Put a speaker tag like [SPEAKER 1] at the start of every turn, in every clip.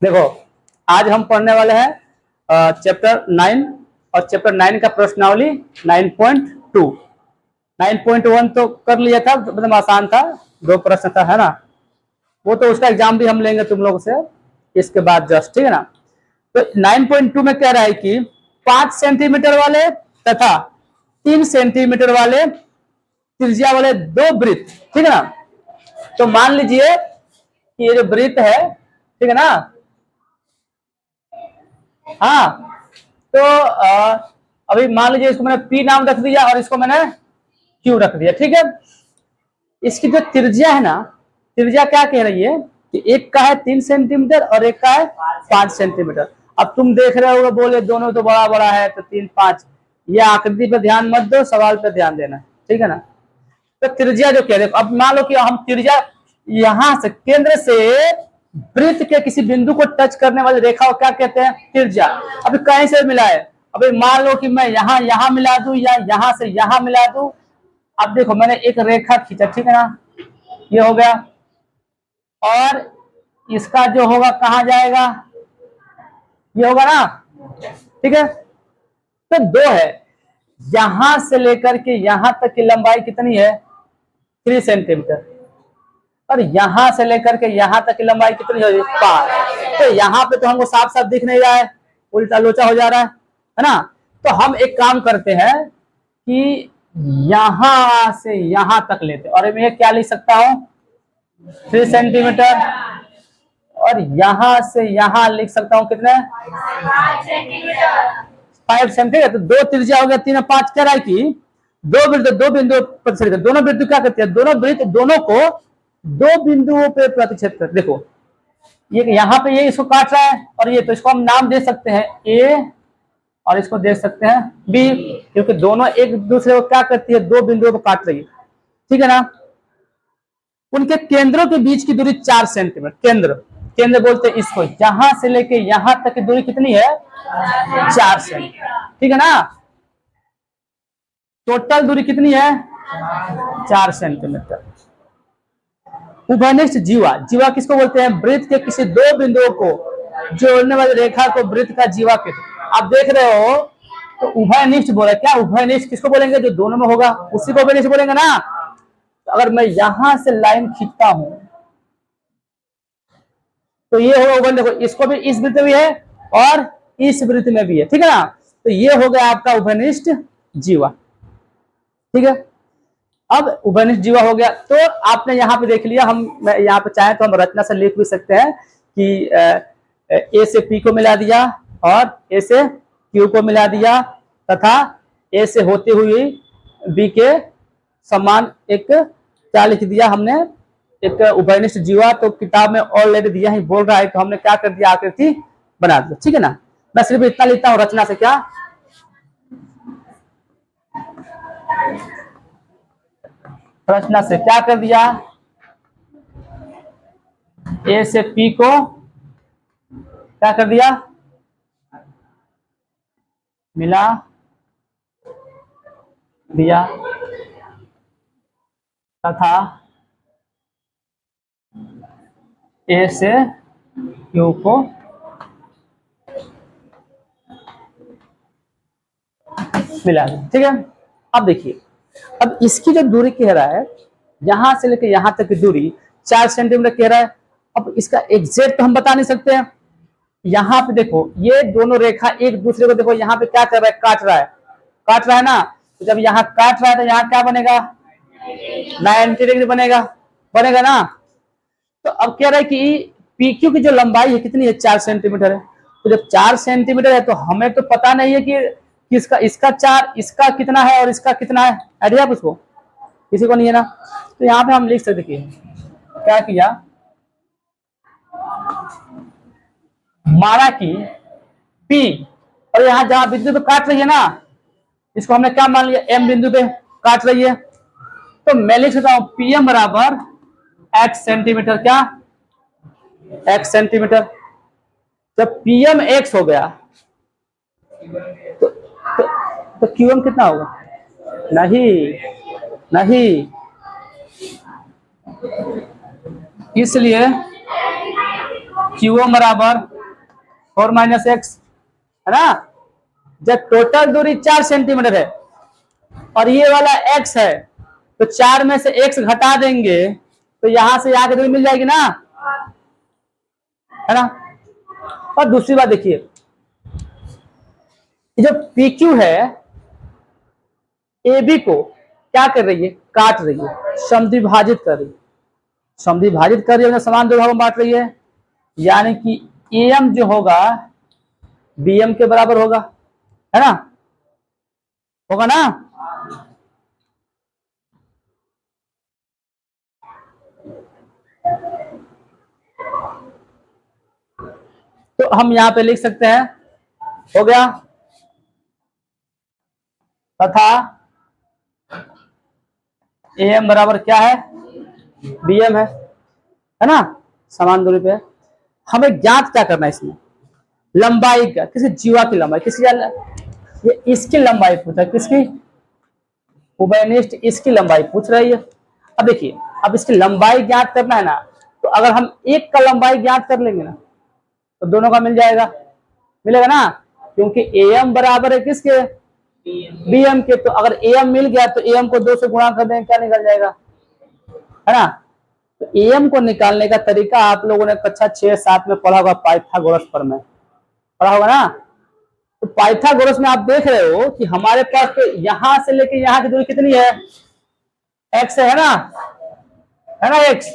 [SPEAKER 1] देखो आज हम पढ़ने वाले हैं चैप्टर 9 और चैप्टर 9 का प्रश्नावली 9.2। 9.1 तो कर लिया था, मतलब आसान था, 2 प्रश्न था, है ना। वो तो उसका एग्जाम भी हम लेंगे तुम लोग से इसके बाद जस्ट, ठीक है ना। तो 9.2 में कह रहा है कि 5 सेंटीमीटर वाले तथा 3 सेंटीमीटर वाले त्रिज्या वाले 2 वृत्त, ठीक है ना। तो मान लीजिए कि ये जो वृत्त है, ठीक है ना। हाँ, तो अभी मान लीजिए इसको मैंने P नाम रख दिया और इसको मैंने Q रख दिया, ठीक है। इसकी जो त्रिज्या है ना, त्रिज्या क्या कह रही है कि एक का है 3 सेंटीमीटर और एक का है 5 सेंटीमीटर। अब तुम देख रहे हो बोले दोनों तो बड़ा बड़ा है, तो 3 5, ये आकृति पे ध्यान मत दो, सवाल पे ध्यान देना, ठीक है ना। तो त्रिज्या जो कह रहे, अब मान लो कि हम त्रिज्या यहां से केंद्र से वृत्त के किसी बिंदु को टच करने वाली रेखा को क्या कहते हैं, त्रिज्या। अभी कहीं से मिला है, अभी मान लो कि मैं यहां मिला दूं या यहां से यहां मिला दूं। अब देखो मैंने एक रेखा खींचा, ठीक है ना, ये हो गया, और इसका जो होगा कहां जाएगा, ये होगा ना, ठीक है। तो 2 है, यहां से लेकर के यहां तक की लंबाई कितनी है, 3 सेंटीमीटर, और यहां से लेकर के यहां तक की लंबाई कितनी होगी, 5। तो यहां पे तो हमको साफ साफ दिख नहीं रहा है, उल्टा लोचा हो जा रहा है ना। तो हम एक काम करते हैं कि यहां से यहां तक लेते, और मैं क्या लिख सकता हूं, 3 सेंटीमीटर, और यहां से यहां लिख सकता हूं कितने, 5 सेंटीमीटर। तो 2 त्रिज्या हो गया, 3 और 5 कह रहा है कि 2 बिंदु प्रतिच्छेद, दोनों वृत्त क्या करते हैं, दोनों वृत्त दोनों को 2 बिंदुओं पे प्रतिच्छेद करते। देखो ये यहाँ पे ये इसको काट रहा है, और ये, तो इसको हम नाम दे सकते हैं A और इसको दे सकते हैं B, क्योंकि दोनों एक दूसरे को क्या करती है, 2 बिंदुओं को काट रही है, ठीक है ना। उनके केंद्रों के बीच की दूरी 4 सेंटीमीटर, केंद्र बोलते हैं इसको, यहां से लेके यहां तक की दूरी कितनी है, 4 सेंटीमीटर, ठीक है ना। टोटल दूरी कितनी है, 4 सेंटीमीटर। उभयनिष्ठ जीवा, जीवा किसको बोलते हैं, वृत्त के किसी 2 बिंदुओं को जोड़ने वाली रेखा को वृत्त का जीवा कहते हैं। आप देख रहे हो तो उभयनिष्ठ बोला, क्या उभयनिष्ठ किसको बोलेंगे, जो दोनों में होगा उसी को उभयनिष्ठ बोलेंगे ना। तो अगर मैं यहां से लाइन खींचता हूं तो ये होगा उभयनिष्ठ, देखो इसको भी इस वृत्त में भी है और इस वृत्त में भी है, ठीक है ना। तो ये हो गया आपका उभयनिष्ठ जीवा, ठीक है। अब उभयनिष्ठ जीवा हो गया, तो आपने यहाँ पे देख लिया, हम यहाँ पे चाहे तो हम रचना से लिख भी सकते हैं कि ए से पी को मिला दिया और ए से क्यू को मिला दिया, तथा ए से होते हुए बी के समान एक क्या लिख दिया हमने, एक उभयनिष्ठ जीवा। तो किताब में ऑलरेडी दिया ही बोल रहा है, तो हमने क्या कर दिया, आकृति बना दिया, ठीक है ना। मैं सिर्फ इतना लिखता हूँ रचना से, क्या रचना से क्या कर दिया, ए से पी को क्या कर दिया, मिला दिया, तथा ए से क्यू को मिला दिया, ठीक है। अब देखिए, अब इसकी जो दूरी कह रहा है, यहां से लेकर यहां तक की दूरी 4 सेंटीमीटर कह रहा है। अब इसका एग्जैक्ट तो हम बता नहीं सकते हैं। यहाँ पे देखो ये दोनों रेखा एक दूसरे को, देखो यहाँ पे क्या कर रहा है, काट रहा है ना। तो जब यहाँ काट रहा है तो यहाँ क्या बनेगा, 90 डिग्री बनेगा ना। तो अब कह रहा है कि PQ की जो लंबाई है कितनी है, 4 सेंटीमीटर है। तो जब 4 सेंटीमीटर है तो हमें तो पता नहीं है कि इसका 4, इसका कितना है और इसका कितना है, आइडिया उसको किसी को नहीं है ना। तो यहाँ पे हम लिख सकते, क्या किया, माना कि P, और यहाँ जहां बिंदु पे काट रही है ना, इसको हमने क्या मान लिया, M बिंदु पे काट रही है। तो मैं लिख सकता हूं PM बराबर x सेंटीमीटर, क्या x सेंटीमीटर। जब PM x हो गया तो QM कितना होगा, नहीं, इसलिए QM बराबर 4 माइनस एक्स, है ना। जब टोटल दूरी 4 सेंटीमीटर है और ये वाला x है, तो 4 में से x घटा देंगे तो यहां से यहाँ की दूरी मिल जाएगी ना, है ना। और दूसरी बात देखिए, जो PQ है AB को क्या कर रही है, काट रही है, समद्विभाजित कर रही है। समद्विभाजित कर रही है, समान दो भागों में बांट रही है, यानी कि AM जो होगा BM के बराबर होगा, है ना, होगा ना। तो हम यहां पे लिख सकते हैं, हो गया, तथा AM बराबर क्या है, BM है ना, समान दूरी पे। हमें ज्ञात क्या करना है इसमें, लंबाई का, किसी जीवा की लंबाई, किसकी, ये इसकी लंबाई पूछा, किसकी, उभयनिष्ठ इसकी लंबाई पूछ रही है। अब देखिए, अब इसकी लंबाई ज्ञात करना है ना, तो अगर हम एक का लंबाई ज्ञात कर लेंगे ना तो दोनों का मिल जाएगा, मिलेगा ना, क्योंकि AM बराबर है किसके, BM के। तो अगर AM मिल गया तो AM को 2 से गुणा कर देंगे, क्या निकल जाएगा, है ना। तो AM को निकालने का तरीका आप लोगों ने कक्षा 6-7 में पढ़ा होगा, पाइथागोरस प्रमेय पढ़ा होगा ना। तो पाइथागोरस में आप देख रहे हो कि हमारे पास तो यहां से लेके यहां की दूरी कितनी है, x है ना x,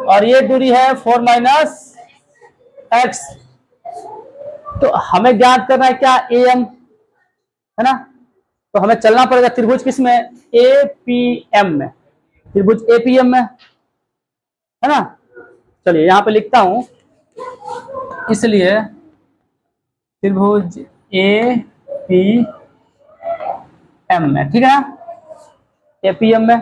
[SPEAKER 1] और ये दूरी है 4 माइनस एक्स। तो हमें ज्ञात करना है क्या, AM, है ना। तो हमें चलना पड़ेगा त्रिभुज किसमें, APM में, त्रिभुज APM में, है ना। चलिए यहां पे लिखता हूं, इसलिए त्रिभुज APM में, ठीक है ना, APM में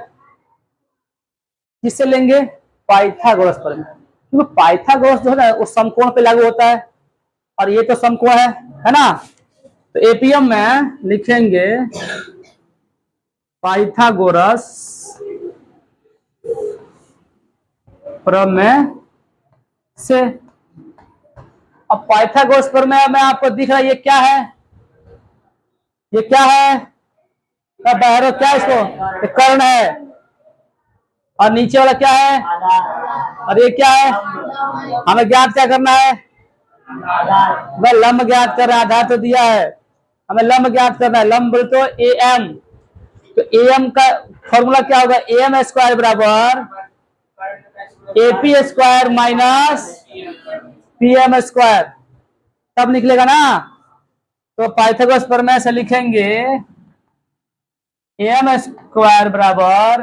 [SPEAKER 1] किससे लेंगे, पाइथागोरस प्रमेय, क्योंकि पाइथागोरस जो है ना वो समकोण पे लागू होता है, और ये तो समकोण है ना। तो APM में लिखेंगे पाइथागोरस प्रमेय से। अब पाइथागोरस प्रमेय में आपको दिख रहा है, ये क्या है, ये क्या है, बहरो क्या, इसको ये कर्ण है, और नीचे वाला क्या है, और ये क्या है, हमें ज्ञात क्या करना है, मैं लंब ज्ञात कर रहा है, आधार तो दिया है, हमें लंब ज्ञात करना है, लंब बोले तो AM। तो AM का फॉर्मूला क्या होगा, AM स्क्वायर बराबर AP square minus PM square, तब निकलेगा ना। तो पाइथागोरस प्रमेय से लिखेंगे AM स्क्वायर बराबर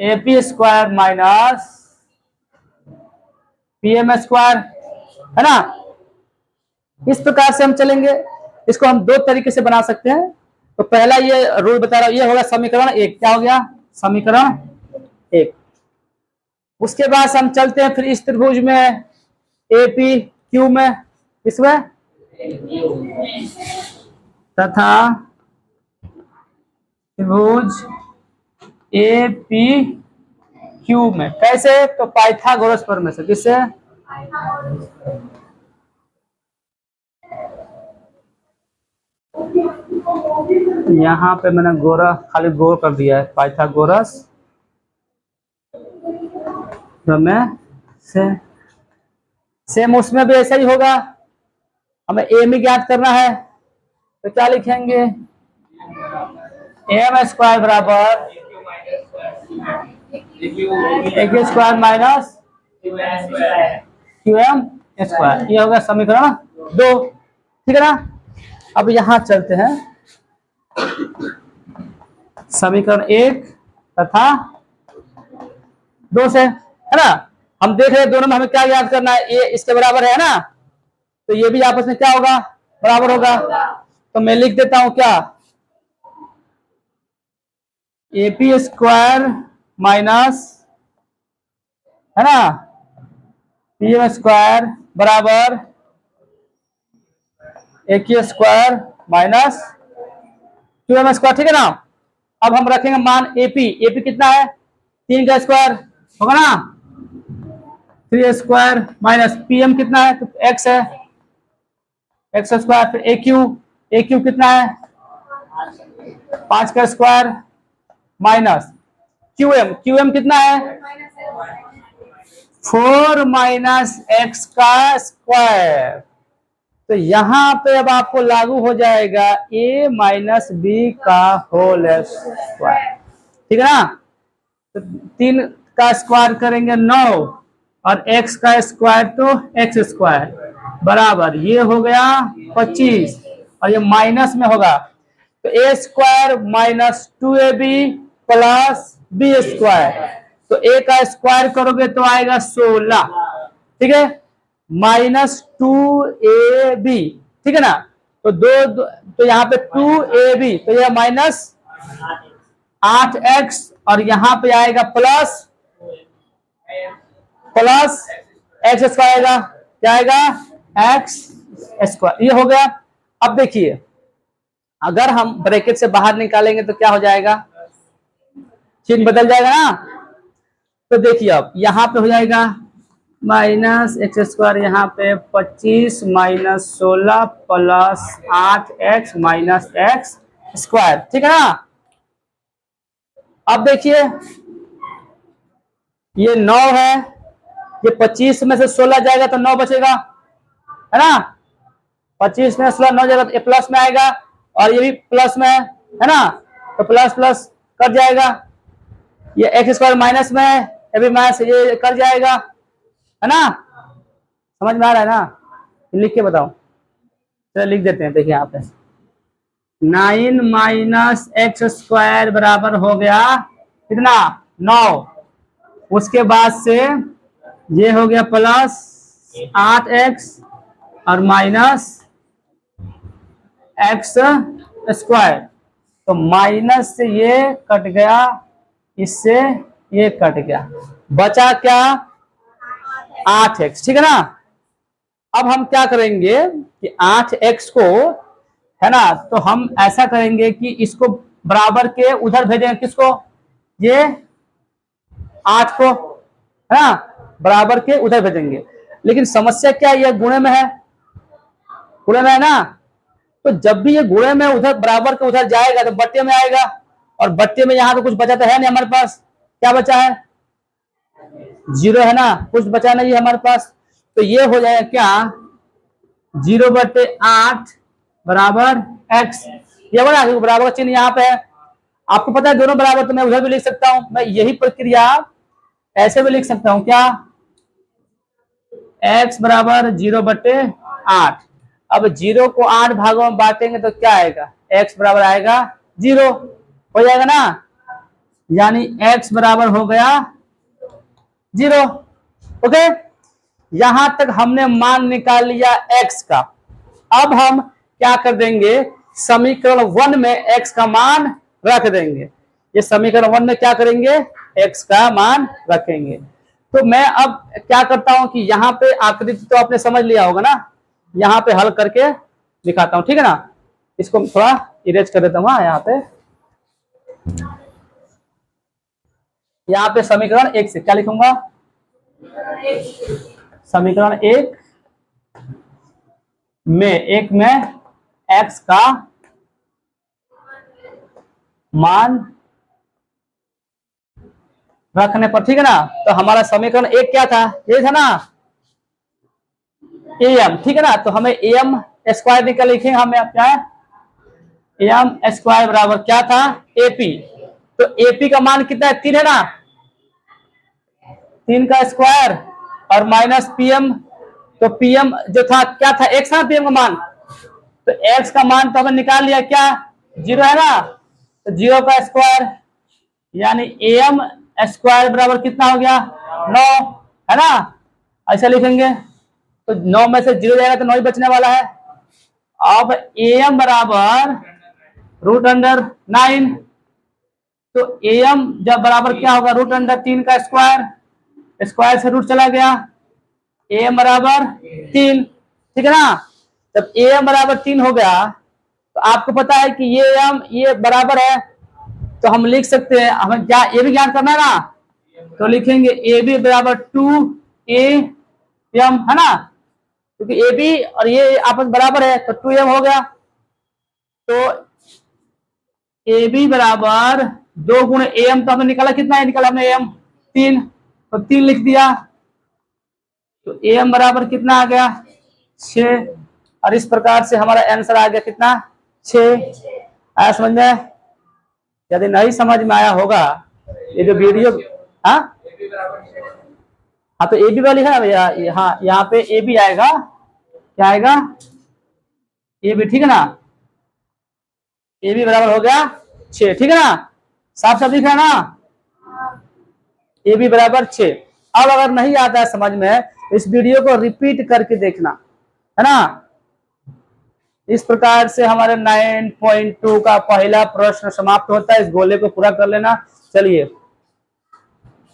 [SPEAKER 1] AP square minus PM square, है ना। इस प्रकार से हम चलेंगे, इसको हम 2 तरीके से बना सकते हैं। तो पहला ये रूल बता रहा हूं, ये होगा समीकरण 1, क्या हो गया, समीकरण 1। उसके बाद हम चलते हैं फिर इस त्रिभुज में APQ में, इसमें तथा त्रिभुज APQ में, कैसे, तो पाइथागोरस प्रमेय से, किससे, यहाँ पे मैंने गोरा खाली गोर कर दिया है, पाइथागोरस प्रमेय से। सेम उसमें भी ऐसा ही होगा, हमें AM ज्ञात करना है, तो क्या लिखेंगे, AM स्क्वायर बराबर AK square minus QM square, ये होगा समीकरण 2, ठीक है ना। अब यहां चलते हैं समीकरण 1 तथा 2 से, है ना। हम देख रहे हैं दोनों में हमें क्या याद करना है, ये इसके बराबर है ना, तो ये भी आपस में क्या होगा, बराबर होगा। तो मैं लिख देता हूं क्या, AP स्क्वायर माइनस, है ना, PM स्क्वायर बराबर AK square minus QM square, ठीक है ना। अब हम रखेंगे मान AP कितना है, 3 का स्क्वायर होगा ना, 3 स्क्वायर माइनस PM कितना है, तो x है, x स्क्वायर, फिर AQ कितना है 5 का स्क्वायर माइनस QM कितना है 4 माइनस x का स्क्वायर। तो यहां पे अब आपको लागू हो जाएगा a माइनस बी का होल स्क्वायर, ठीक है ना। तो 3 का स्क्वायर करेंगे 9 और x का स्क्वायर तो x स्क्वायर बराबर ये हो गया 25 और ये माइनस में होगा तो a square minus 2ab plus B square. तो a का स्क्वायर करोगे तो आएगा 16, ठीक है, माइनस 2ab, ठीक है ना। तो तो यहाँ पे 2ab तो यह माइनस 8x और यहाँ पे आएगा प्लस x स्क्वायर आएगा, क्या आएगा x स्क्वायर, ये हो गया। अब देखिए अगर हम ब्रैकेट से बाहर निकालेंगे तो क्या हो जाएगा, चिन्ह बदल जाएगा ना। तो देखिए अब यहाँ पे हो जाएगा माइनस एक्स स्क्वायर, यहाँ पे 25 minus 16 plus 8x minus x square, ठीक है ना। अब देखिए ये 9 है, ये 25 में से 16 जाएगा तो 9 बचेगा, है ना। 25 में 16 9 जाएगा तो ये प्लस में आएगा और ये भी प्लस में है ना, तो प्लस प्लस कट जाएगा। ये एक्स स्क्वायर माइनस में है, ये भी माइनस, ये कट जाएगा, है ना। समझ में आ रहा है ना, लिख के बताओ, चलो लिख देते हैं। देखिए यहाँ पे 9 माइनस एक्स स्क्वायर बराबर हो गया कितना 9, उसके बाद से ये हो गया प्लस 8x और माइनस एक्स स्क्वायर, तो माइनस से ये कट गया, इससे ये कट गया, बचा क्या 8x, ठीक है ना। अब हम क्या करेंगे कि 8x को, है ना, तो हम ऐसा करेंगे कि इसको बराबर के उधर भेजेंगे, किसको, ये 8 को, है ना, बराबर के उधर भेजेंगे। लेकिन समस्या क्या है, ये गुणे में है, गुणे में है ना। तो जब भी ये गुणे में उधर बराबर के उधर जाएगा तो बट्टे में आएगा, और बट्टे में यहाँ तो कुछ बचा तो है नहीं हमारे पास, क्या बचा है 0, है ना, कुछ बचा नहीं है हमारे पास। तो ये हो जाएगा क्या 0/8 बराबर x, ये बना बराबर का चिन्ह यहाँ पे है। आपको पता है दोनों बराबर, तो मैं उधर भी लिख सकता हूं, मैं यही प्रक्रिया ऐसे भी लिख सकता हूं, क्या x बराबर 0/8। अब 0 को 8 भागों में बांटेंगे तो क्या आएगा, x बराबर आएगा 0, हो जाएगा ना, यानी x बराबर हो गया 0। ओके, यहां तक हमने मान निकाल लिया x का। अब हम क्या कर देंगे, समीकरण 1 में x का मान रख देंगे। ये समीकरण 1 में क्या करेंगे, x का मान रखेंगे। तो मैं अब क्या करता हूं कि यहाँ पे आकृति तो आपने समझ लिया होगा ना, यहाँ पे हल करके दिखाता हूं, ठीक है ना। इसको थोड़ा इरेज कर देता हूं, यहाँ पे समीकरण 1 से क्या लिखूंगा, समीकरण 1 में x का मान रखने पर, ठीक है ना। तो हमारा समीकरण 1 क्या था, ये था ना am, ठीक है ना। तो हमें am स्क्वायर निकल लिखे, हमें क्या है am स्क्वायर बराबर क्या था ap। तो ap का मान कितना है 3, है ना, 3 का स्क्वायर और माइनस pm, तो pm जो था क्या था x था pm का मान, तो x का मान तो हमने निकाल लिया क्या 0, है ना, तो 0 का स्क्वायर यानी am स्क्वायर बराबर कितना हो गया 9, है ना। ऐसा लिखेंगे तो 9 में से 0 जाएगा तो 9 ही बचने वाला है। अब am बराबर √9, तो am जब बराबर क्या होगा √3 का स्क्वायर, स्क्वायर से रूट चला गया, am बराबर 3, ठीक है ना। जब am बराबर 3 हो गया तो आपको पता है कि ये am ये बराबर है, तो हम लिख सकते हैं, हमें क्या ये भी ज्ञान करना है ना, तो लिखेंगे ab बराबर 2 ए एम, है ना, क्योंकि ए बी और ये आपस बराबर है तो 2m हो गया। तो ए बी बराबर 2 गुण एम, तो हमने निकाला कितना है, निकाला हमने एम 3, तो 3 लिख दिया। तो एम बराबर कितना आ गया 6, और इस प्रकार से हमारा आंसर आ गया कितना 6। आया समझ में? यदि नहीं समझ में आया होगा ये जो वीडियो, हाँ हाँ, तो ए बी वाली है भैया, हाँ यहाँ पे ए बी आएगा, क्या आएगा ए बी, ठीक है ना, ए बी बराबर हो गया 6, ठीक है ना, साफ साफ दिख रहा है ना, ए बी बराबर 6। अब अगर नहीं आता है समझ में, इस वीडियो को रिपीट करके देखना, है ना। इस प्रकार से हमारे 9.2 का पहला प्रश्न समाप्त होता है। इस गोले को पूरा कर लेना। चलिए